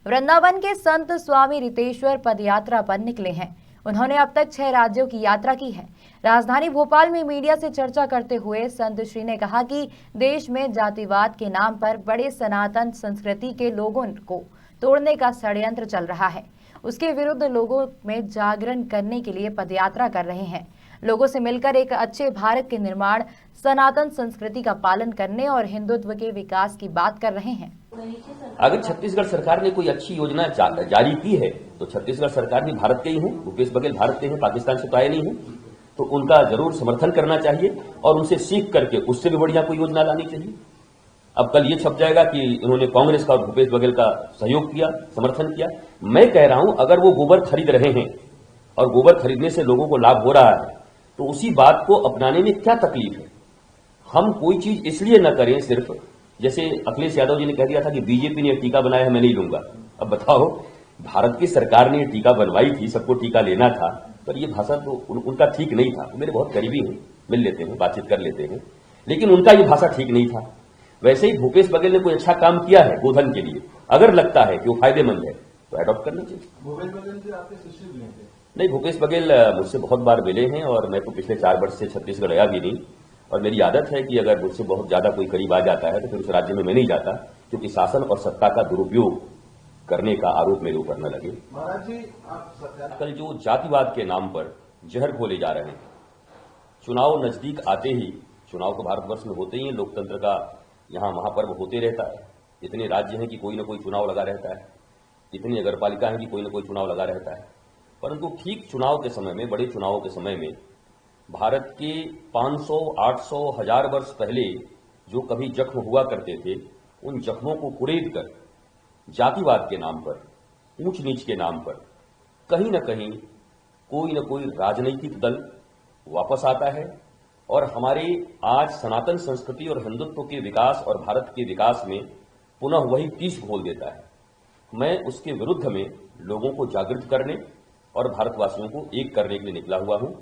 वृंदावन के संत स्वामी रितेश्वर पदयात्रा पर निकले हैं। उन्होंने अब तक 6 राज्यों की यात्रा की है। राजधानी भोपाल में मीडिया से चर्चा करते हुए संत श्री ने कहा कि देश में जातिवाद के नाम पर बड़े सनातन संस्कृति के लोगों को तोड़ने का षड्यंत्र चल रहा है। उसके विरुद्ध लोगों में जागरण करने के लिए पदयात्रा कर रहे हैं। लोगों से मिलकर एक अच्छे भारत के निर्माण, सनातन संस्कृति का पालन करने और हिंदुत्व के विकास की बात कर रहे हैं। अगर छत्तीसगढ़ सरकार ने कोई अच्छी योजना जारी की है तो छत्तीसगढ़ सरकार भी भारत के ही हैं, भूपेश बघेल भारत के हैं, पाकिस्तान से तो आए नहीं हैं, तो उनका जरूर समर्थन करना चाहिए और उनसे सीख करके उससे भी बढ़िया कोई योजना लानी चाहिए। अब कल ये छप जाएगा कि इन्होंने कांग्रेस का और भूपेश बघेल का सहयोग किया, समर्थन किया। मैं कह रहा हूं अगर वो गोबर खरीद रहे हैं और गोबर खरीदने से लोगों को लाभ हो रहा है तो उसी बात को अपनाने में क्या तकलीफ है। हम कोई चीज इसलिए न करें सिर्फ, जैसे अखिलेश यादव जी ने कह दिया था कि बीजेपी ने टीका बनाया है, मैं नहीं लूंगा। अब बताओ, भारत की सरकार ने टीका बनवाई थी, सबको टीका लेना था, पर ये भाषा तो उनका ठीक नहीं था। मेरे बहुत करीबी हैं, मिल लेते हैं, बातचीत कर लेते हैं, लेकिन उनका ये भाषा ठीक नहीं था। वैसे ही भूपेश बघेल ने कोई अच्छा काम किया है गोधन के लिए, अगर लगता है कि वो फायदेमंद है तो एडॉप्ट करना चाहिए। भूपेश बघेल जी आपके शिष्य भी हैं? नहीं, भूपेश बघेल मुझसे बहुत बार मिले हैं और मैं तो पिछले 4 वर्ष से छत्तीसगढ़ आया भी नहीं। और मेरी आदत है कि अगर मुझसे बहुत ज्यादा कोई करीब आ जाता है तो फिर उस राज्य में मैं नहीं जाता, क्योंकि शासन और सत्ता का दुरुपयोग करने का आरोप मेरे ऊपर न लगे। महाराज जी, आप कल जो जातिवाद के नाम पर जहर घोले जा रहे हैं, चुनाव नजदीक आते ही, चुनाव तो भारतवर्ष में होते ही हैं, लोकतंत्र का यहाँ महापर्व होते रहता है। इतने राज्य हैं कि कोई न कोई चुनाव लगा रहता है, इतनी नगरपालिका है कि कोई न कोई चुनाव लगा रहता है। परंतु ठीक चुनाव के समय में, बड़े चुनावों के समय में, भारत के 500, 800, 1000 वर्ष पहले जो कभी जख्म हुआ करते थे, उन जख्मों को कुरेद कर जातिवाद के नाम पर, ऊंच नीच के नाम पर कहीं न कहीं कोई न कोई राजनीतिक दल वापस आता है और हमारे आज सनातन संस्कृति और हिंदुत्व के विकास और भारत के विकास में पुनः वही टीस घोल देता है। मैं उसके विरुद्ध में लोगों को जागृत करने और भारतवासियों को एक करने के लिए निकला हुआ हूं।